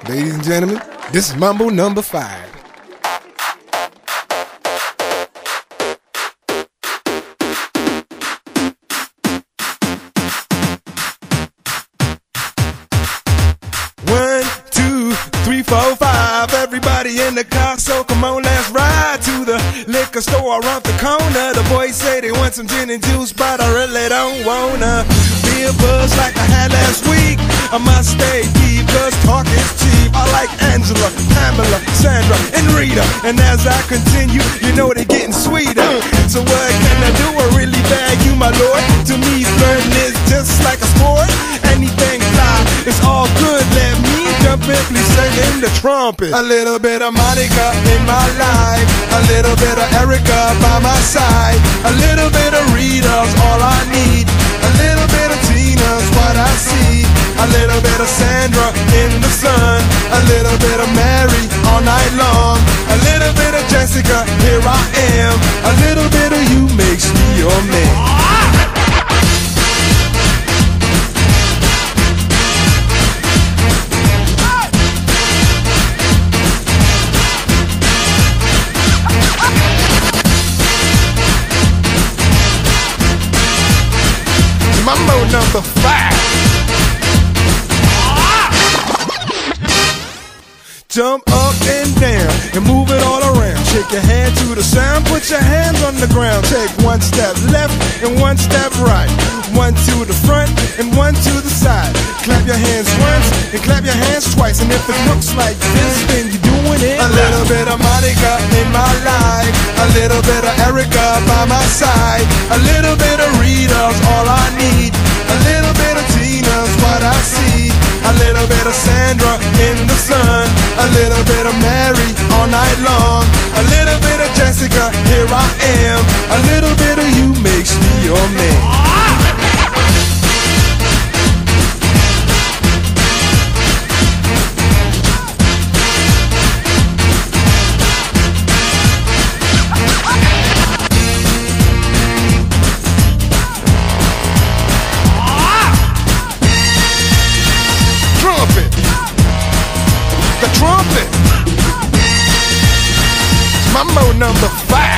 Ladies and gentlemen, this is Mambo number 5. One, two, three, four, five. Everybody in the car, so come on, let's ride to the liquor store around the corner. The boys say they want some gin and juice, but I really don't wanna be a buzz like I had last week. I must stay deep, cause talk is cheap. I like Angela, Pamela, Sandra, and Rita. And as I continue, you know they're getting sweeter. So what can I do? I really bag you, my lord. To me, flirting is just like a sport. Anything fly, it's all good. Let me jump in, please sing in the trumpet. A little bit of Monica in my life, a little bit of Erica by my side, a little bit of Rita's all I need, a little bit of Tina's what I see, a little bit of Sandra in the sun, a little bit of Mary all night long, a little bit of Jessica, here I am, a little bit of you makes me your man. Mambo number 5. Jump up and down and move it all around. Shake your hand to the sound, put your hands on the ground. Take one step left and one step right. One to the front and one to the side. Clap your hands once and clap your hands twice. And if it looks like this, then you're doing it. A little bit of Monica in my life, a little bit of Erica by my side, a little bit of Rita's all I need, a little bit of Tina's what I see, a little bit of Sandra in the sun, a little bit of Mary all night long, a little bit of Jessica, here I am, a little bit of you makes me your man. The trumpet. Mambo number 5.